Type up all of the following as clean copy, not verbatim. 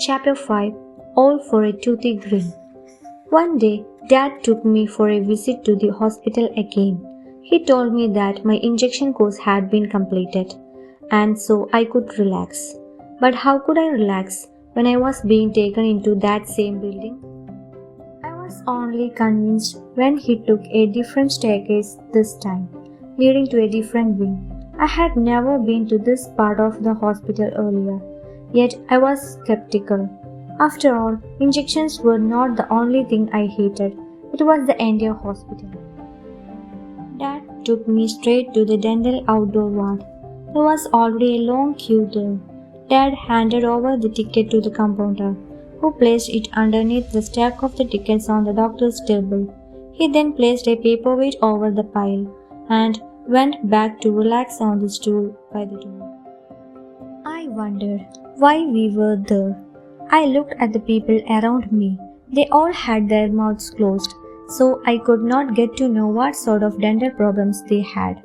Chapter 5 All for a Toothy Grin. One day, Dad took me for a visit to the hospital again. He told me that my injection course had been completed, and so I could relax. But how could I relax when I was being taken into that same building? I was only convinced when he took a different staircase this time, leading to a different wing. I had never been to this part of the hospital earlier, yet I was skeptical. After all, injections were not the only thing I hated, it was the entire hospital. Dad took me straight to the dental outdoor ward. There was already a long queue there. Dad handed over the ticket to the compounder, who placed it underneath the stack of the tickets on the doctor's table. He then placed a paperweight over the pile and went back to relax on the stool by the door. I wondered why we were there. I looked at the people around me. They all had their mouths closed, so I could not get to know what sort of dental problems they had,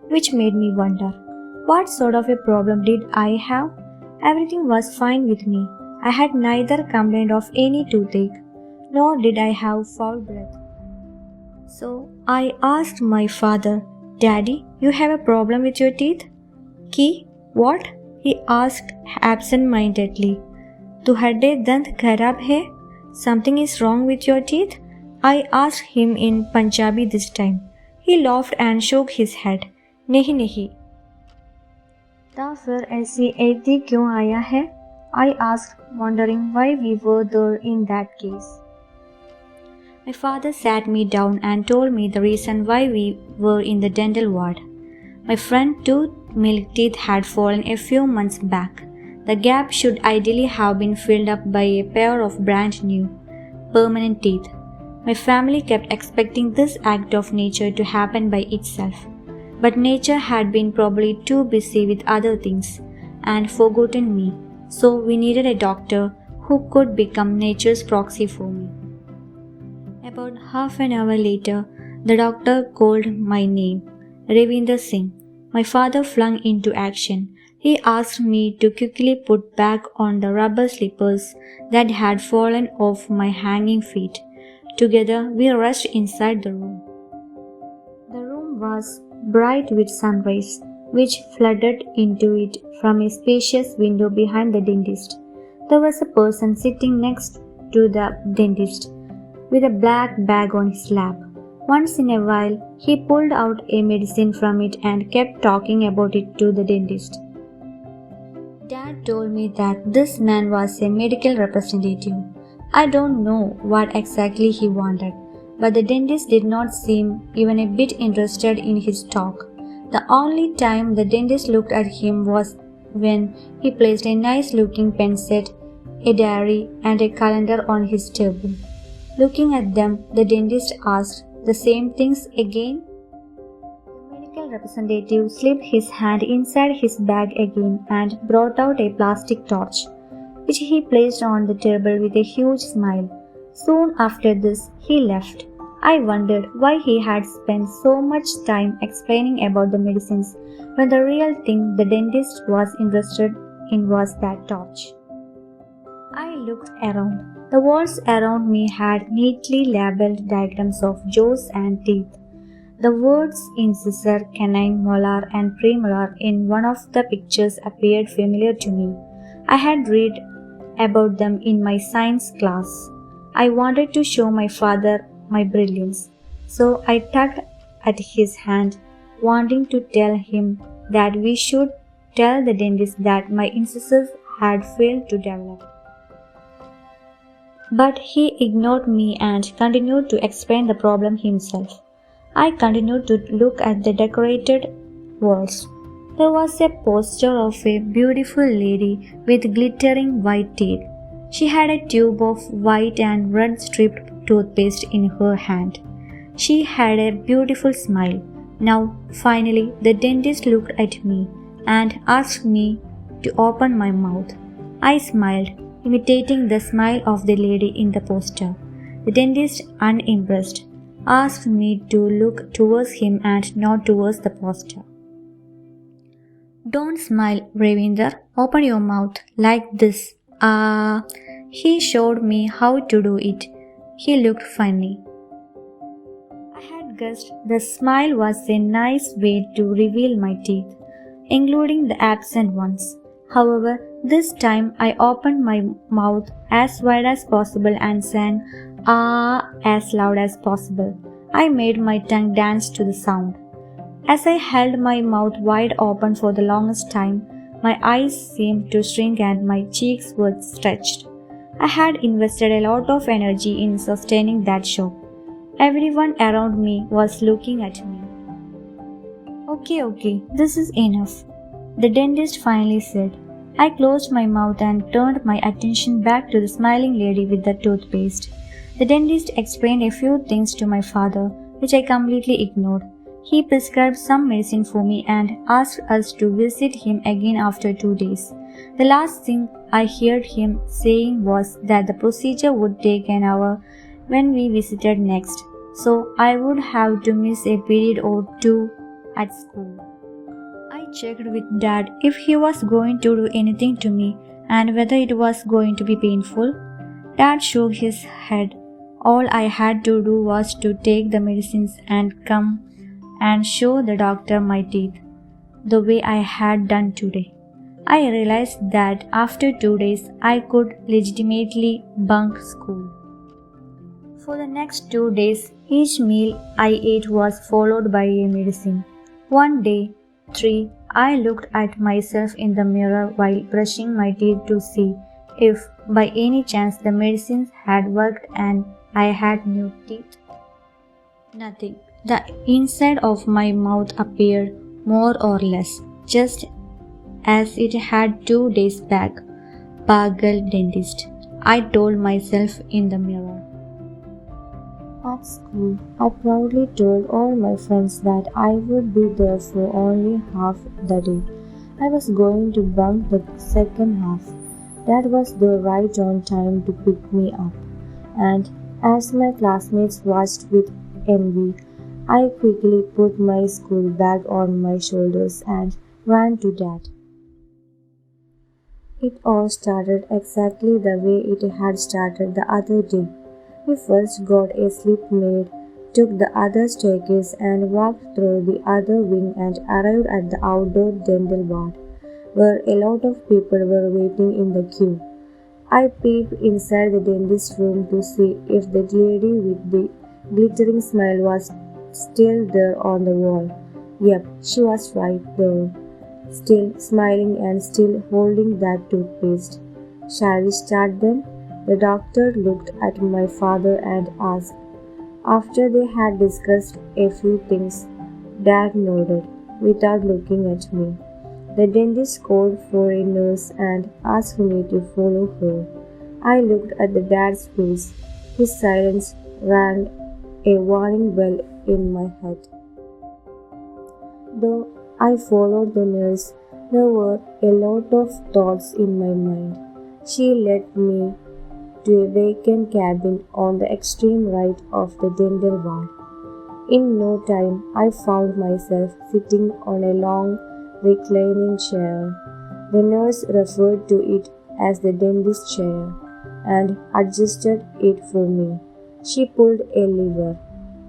which made me wonder, what sort of a problem did I have? Everything was fine with me. I had neither complained of any toothache, nor did I have foul breath. So I asked my father, "Daddy, you have a problem with your teeth?" "Ki? What?" he asked absent-mindedly. "Tuhade dant kharab hai? Something is wrong with your teeth?" I asked him in Punjabi this time. He laughed and shook his head. "Nahi nahi." "Ta fir aisi aidi kyun aaya hai?" I asked, wondering why we were there in that case. My father sat me down and told me the reason why we were in the dental ward. My front two milk teeth had fallen a few months back. The gap should ideally have been filled up by a pair of brand new, permanent teeth. My family kept expecting this act of nature to happen by itself. But nature had been probably too busy with other things and forgotten me, so we needed a doctor who could become nature's proxy for me. About half an hour later, the doctor called my name, Ravinder Singh. My father flung into action. He asked me to quickly put back on the rubber slippers that had fallen off my hanging feet. Together, we rushed inside the room. The room was bright with sunrays, which flooded into it from a spacious window behind the dentist. There was a person sitting next to the dentist, with a black bag on his lap. Once in a while, he pulled out a medicine from it and kept talking about it to the dentist. Dad told me that this man was a medical representative. I don't know what exactly he wanted, but the dentist did not seem even a bit interested in his talk. The only time the dentist looked at him was when he placed a nice-looking pen set, a diary, and a calendar on his table. Looking at them, the dentist asked the same things again. The medical representative slipped his hand inside his bag again and brought out a plastic torch, which he placed on the table with a huge smile. Soon after this, he left. I wondered why he had spent so much time explaining about the medicines when the real thing the dentist was interested in was that torch. I looked around. The walls around me had neatly labeled diagrams of jaws and teeth. The words incisor, canine, molar, and premolar in one of the pictures appeared familiar to me. I had read about them in my science class. I wanted to show my father my brilliance, so I tugged at his hand, wanting to tell him that we should tell the dentist that my incisors had failed to develop. But he ignored me and continued to explain the problem himself. I continued to look at the decorated walls. There was a poster of a beautiful lady with glittering white teeth. She had a tube of white and red striped toothpaste in her hand. She had a beautiful smile. Now, finally, the dentist looked at me and asked me to open my mouth. I smiled, imitating the smile of the lady in the poster. The dentist, unimpressed, asked me to look towards him and not towards the poster. "Don't smile, Ravinder. Open your mouth like this," Ah, he showed me how to do it. He looked funny. I had guessed the smile was a nice way to reveal my teeth, including the absent ones. However, this time I opened my mouth as wide as possible and sang "ah" as loud as possible. I made my tongue dance to the sound. As I held my mouth wide open for the longest time, my eyes seemed to shrink and my cheeks were stretched. I had invested a lot of energy in sustaining that shock. Everyone around me was looking at me. Okay, this is enough, the dentist finally said. I closed my mouth and turned my attention back to the smiling lady with the toothpaste. The dentist explained a few things to my father, which I completely ignored. He prescribed some medicine for me and asked us to visit him again after 2 days. The last thing I heard him saying was that the procedure would take an hour when we visited next, so I would have to miss a period or two at school. I checked with Dad if he was going to do anything to me and whether it was going to be painful. Dad shook his head. All I had to do was to take the medicines and come and show the doctor my teeth, the way I had done today. I realized that after 2 days I could legitimately bunk school. For the next 2 days, each meal I ate was followed by a medicine. One day, 3, I looked at myself in the mirror while brushing my teeth to see if by any chance the medicines had worked and I had new teeth. Nothing. The inside of my mouth appeared more or less just as it had 2 days back. Pagal dentist, I told myself in the mirror. At school, I proudly told all my friends that I would be there for only half the day. I was going to bunk the second half. That was the right on time to pick me up. And as my classmates watched with envy, I quickly put my school bag on my shoulders and ran to Dad. It all started exactly the way it had started the other day. We first got a slip made, took the other staircase and walked through the other wing and arrived at the outdoor dental ward, where a lot of people were waiting in the queue. I peeped inside the dentist's room to see if the lady with the glittering smile was still there on the wall. Yep, she was right there, still smiling and still holding that toothpaste. Shall we start then? The doctor looked at my father and asked. After they had discussed a few things, Dad nodded without looking at me. The dentist called for a nurse and asked me to follow her. I looked at the Dad's face. His silence rang a warning bell in my head. Though I followed the nurse, there were a lot of thoughts in my mind. She led me to a vacant cabin on the extreme right of the dental ward. In no time, I found myself sitting on a long, reclining chair. The nurse referred to it as the dentist chair and adjusted it for me. She pulled a lever.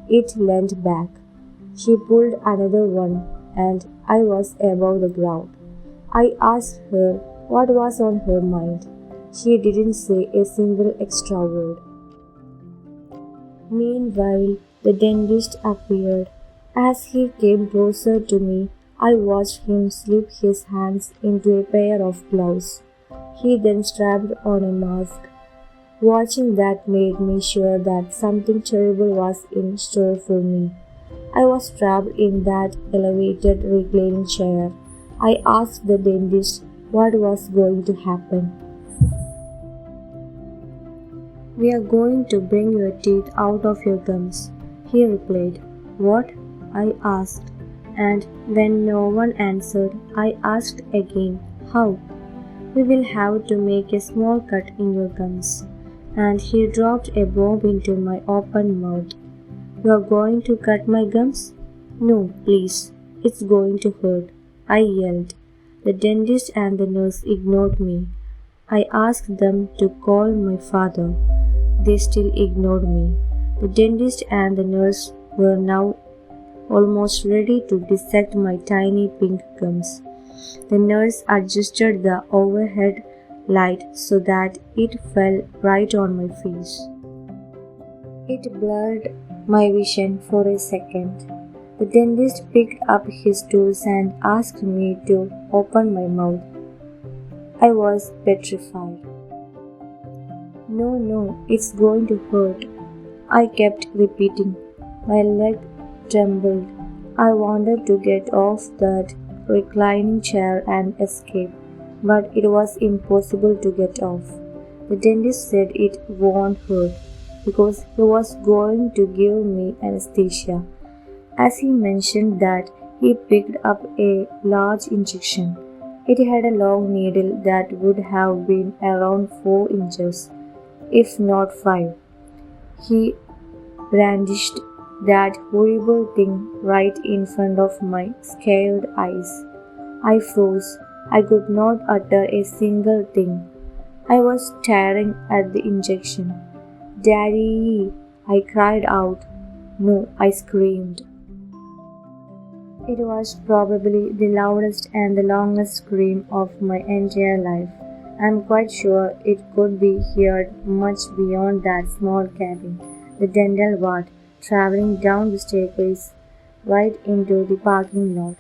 It leant back. She pulled another one, and I was above the ground. I asked her what was on her mind. She didn't say a single extra word. Meanwhile, the dentist appeared. As he came closer to me, I watched him slip his hands into a pair of gloves. He then strapped on a mask. Watching that made me sure that something terrible was in store for me. I was trapped in that elevated reclining chair. I asked the dentist what was going to happen. "We are going to bring your teeth out of your gums," he replied. "What?" I asked, and when no one answered, I asked again, "How?" "We will have to make a small cut in your gums," and he dropped a bomb into my open mouth. "You are going to cut my gums?" "No, please. It's going to hurt," I yelled. The dentist and the nurse ignored me. I asked them to call my father. They still ignored me. The dentist and the nurse were now almost ready to dissect my tiny pink gums. The nurse adjusted the overhead light so that it fell right on my face. It blurred my vision for a second. The dentist picked up his tools and asked me to open my mouth. I was petrified. No, no, it's going to hurt. I kept repeating. My leg trembled. I wanted to get off that reclining chair and escape, but it was impossible to get off. The dentist said it won't hurt because he was going to give me anesthesia. As he mentioned that, he picked up a large injection. It had a long needle that would have been around 4 inches, if not 5. He brandished that horrible thing right in front of my scared eyes. I froze. I could not utter a single thing. I was staring at the injection. "Daddy!" I cried out. No, I screamed. It was probably the loudest and the longest scream of my entire life. I am quite sure it could be heard much beyond that small cabin, the dental ward, traveling down the staircase right into the parking lot.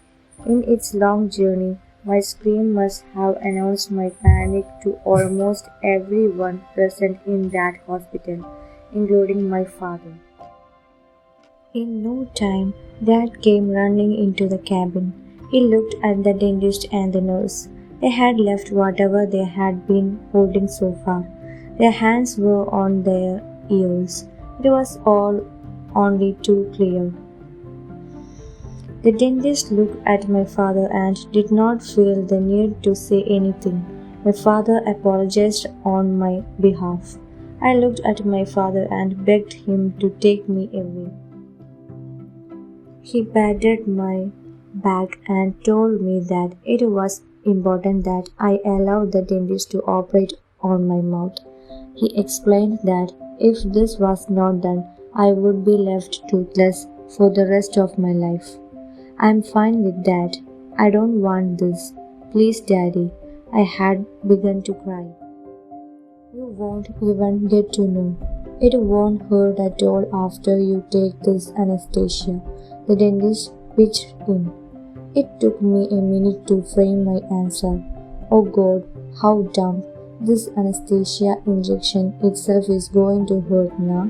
In its long journey, my scream must have announced my panic to almost everyone present in that hospital, including my father. In no time, Dad came running into the cabin. He looked at the dentist and the nurse. They had left whatever they had been holding so far. Their hands were on their ears. It was all only too clear. The dentist looked at my father and did not feel the need to say anything. My father apologized on my behalf. I looked at my father and begged him to take me away. He patted my back and told me that it was important that I allow the dentist to operate on my mouth. He explained that if this was not done, I would be left toothless for the rest of my life. "I'm fine with that. I don't want this. Please, Daddy." I had begun to cry. "You won't even get to know. It won't hurt at all after you take this anesthesia," the dentist pitched in. It took me a minute to frame my answer. Oh God, how dumb. This anesthesia injection itself is going to hurt now.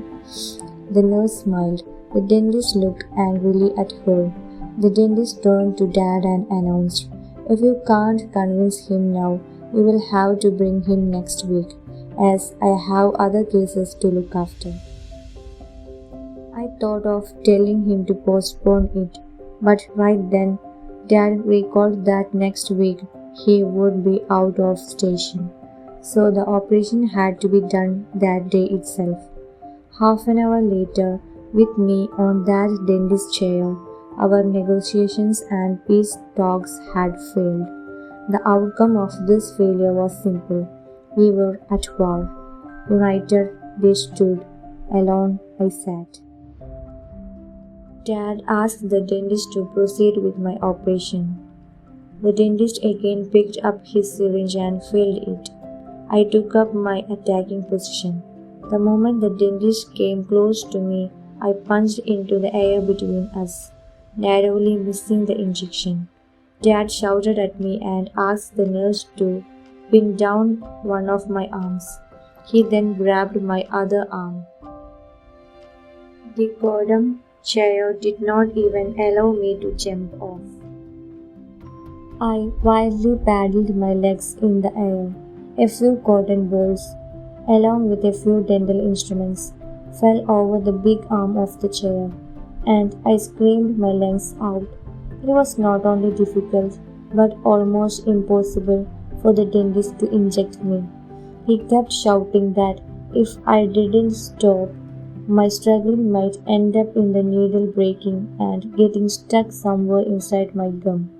The nurse smiled. The dentist looked angrily at her. The dentist turned to Dad and announced, "If you can't convince him now, you will have to bring him next week, as I have other cases to look after." I thought of telling him to postpone it, but right then, Dad recalled that next week he would be out of station, so the operation had to be done that day itself. Half an hour later, with me on that dentist chair, our negotiations and peace talks had failed. The outcome of this failure was simple. We were at war. United they stood. Alone I sat. Dad asked the dentist to proceed with my operation. The dentist again picked up his syringe and filled it. I took up my attacking position. The moment the dentist came close to me, I punched into the air between us, narrowly missing the injection. Dad shouted at me and asked the nurse to pin down one of my arms. He then grabbed my other arm. The goddamn chair did not even allow me to jump off. I wildly paddled my legs in the air. A few cotton balls, along with a few dental instruments, fell over the big arm of the chair, and I screamed my lungs out. It was not only difficult, but almost impossible for the dentist to inject me. He kept shouting that if I didn't stop, my struggling might end up in the needle breaking and getting stuck somewhere inside my gum.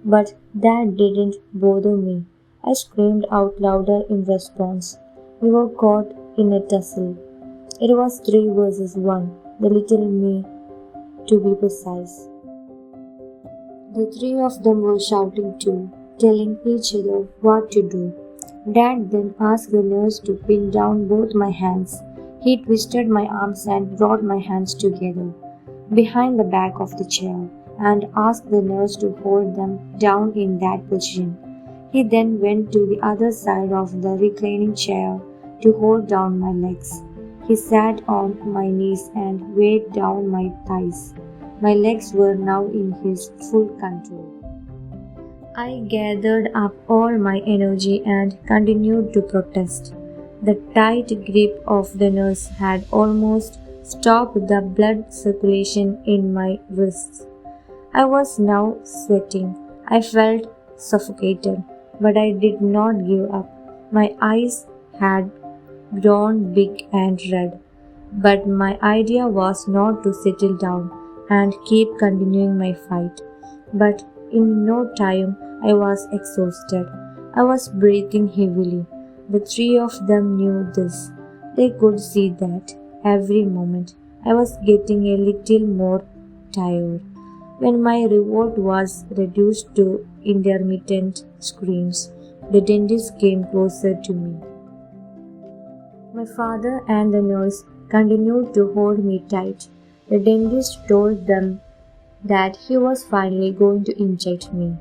But that didn't bother me. I screamed out louder in response. We were caught in a tussle. It was 3 versus 1, the little me to be precise. The three of them were shouting too, telling each other what to do. Dad then asked the nurse to pin down both my hands. He twisted my arms and brought my hands together behind the back of the chair and asked the nurse to hold them down in that position. He then went to the other side of the reclining chair to hold down my legs. He sat on my knees and weighed down my thighs. My legs were now in his full control. I gathered up all my energy and continued to protest. The tight grip of the nurse had almost stopped the blood circulation in my wrists. I was now sweating. I felt suffocated, but I did not give up. My eyes had grown big and red, but my idea was not to settle down and keep continuing my fight. But in no time I was exhausted. I was breathing heavily. The three of them knew this. They could see that every moment I was getting a little more tired. When my revolt was reduced to intermittent screams, the dentist came closer to me. My father and the nurse continued to hold me tight. The dentist told them that he was finally going to inject me.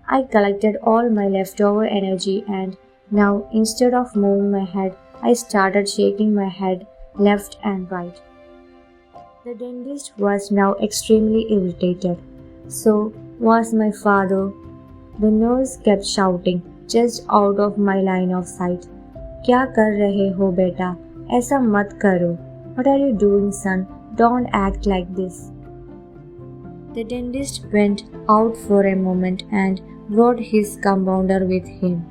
I collected all my leftover energy and now, instead of moving my head, I started shaking my head left and right. The dentist was now extremely irritated. So was my father. The nurse kept shouting, just out of my line of sight. क्या कर रहे हो बेटा? ऐसा मत करो. What are you doing, son? Don't act like this. The dentist went out for a moment and brought his compounder with him.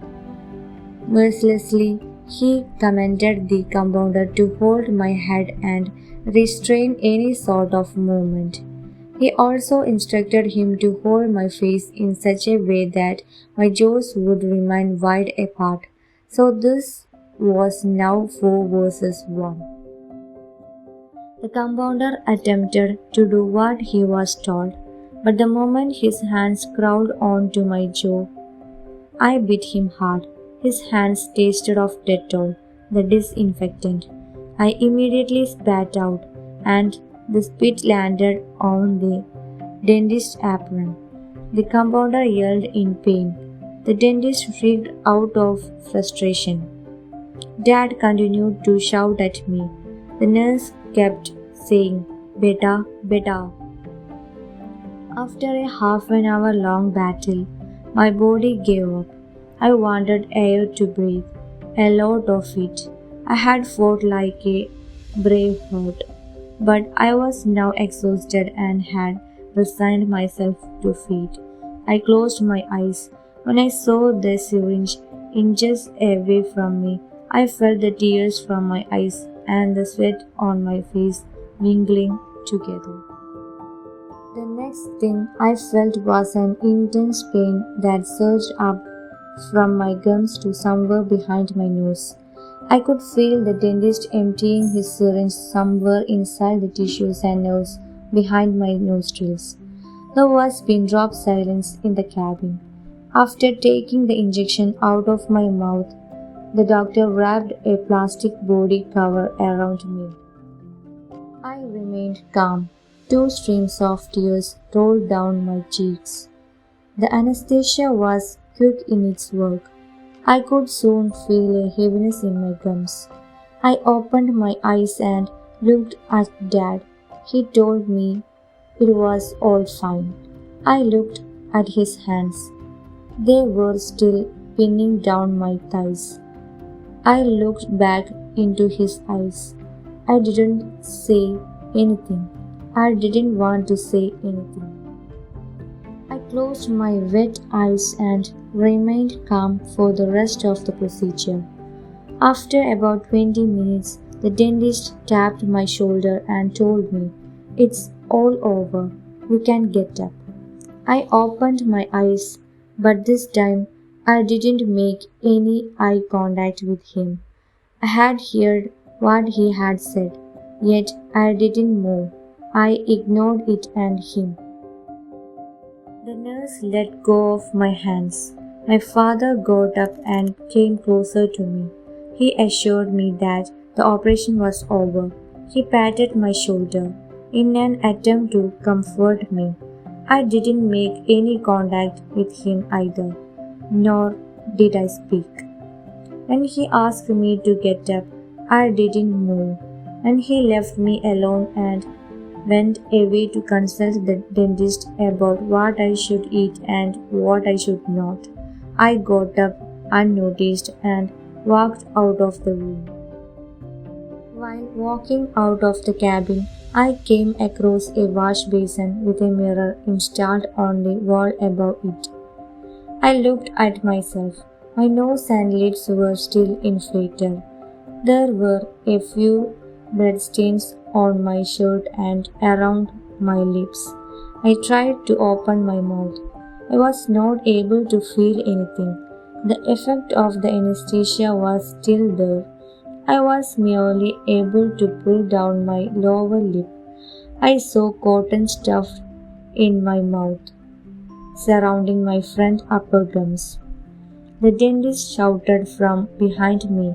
Mercilessly, he commanded the compounder to hold my head and restrain any sort of movement. He also instructed him to hold my face in such a way that my jaws would remain wide apart. So this was now 4 versus 1. The compounder attempted to do what he was told, but the moment his hands crawled onto my jaw, I bit him hard. His hands tasted of Dettol, the disinfectant. I immediately spat out, and the spit landed on the dentist's apron. The compounder yelled in pain. The dentist freaked out of frustration. Dad continued to shout at me. The nurse kept saying, Beta, beta. After a half an hour long battle, my body gave up. I wanted air to breathe, a lot of it. I had fought like a brave heart, but I was now exhausted and had resigned myself to fate. I closed my eyes. When I saw the syringe inches away from me, I felt the tears from my eyes and the sweat on my face mingling together. The next thing I felt was an intense pain that surged up from my gums to somewhere behind my nose. I could feel the dentist emptying his syringe somewhere inside the tissues and nerves behind my nostrils. There was pin-drop silence in the cabin. After taking the injection out of my mouth, the doctor wrapped a plastic body cover around me. I remained calm. 2 streams of tears rolled down my cheeks. The anesthesia was quick in its work. I could soon feel a heaviness in my gums. I opened my eyes and looked at Dad. He told me it was all fine. I looked at his hands. They were still pinning down my thighs. I looked back into his eyes. I didn't say anything. I didn't want to say anything. I closed my wet eyes and remained calm for the rest of the procedure. After about 20 minutes, the dentist tapped my shoulder and told me, "It's all over. You can get up." I opened my eyes, but this time I didn't make any eye contact with him. I had heard what he had said, yet I didn't move. I ignored it and him. The nurse let go of my hands. My father got up and came closer to me. He assured me that the operation was over. He patted my shoulder in an attempt to comfort me. I didn't make any contact with him either, nor did I speak. When he asked me to get up, I didn't move, and he left me alone and went away to consult the dentist about what I should eat and what I should not. I got up unnoticed and walked out of the room. While walking out of the cabin, I came across a wash basin with a mirror installed on the wall above it. I looked at myself. My nose and lips were still inflated. There were a few bloodstains on my shirt and around my lips. I tried to open my mouth. I was not able to feel anything. The effect of the anesthesia was still there. I was merely able to pull down my lower lip. I saw cotton stuffed in my mouth, surrounding my front upper gums. The dentist shouted from behind me,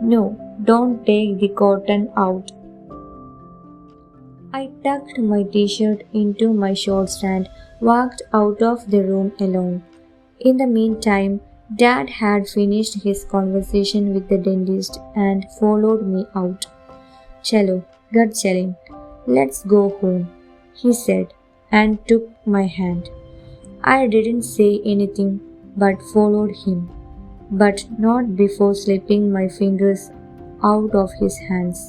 "No, don't take the cotton out." I tucked my t-shirt into my shorts and walked out of the room alone. In the meantime, Dad had finished his conversation with the dentist and followed me out. "Chalo, gut chilling. Let's go home," he said and took my hand. I didn't say anything but followed him, but not before slipping my fingers out of his hands.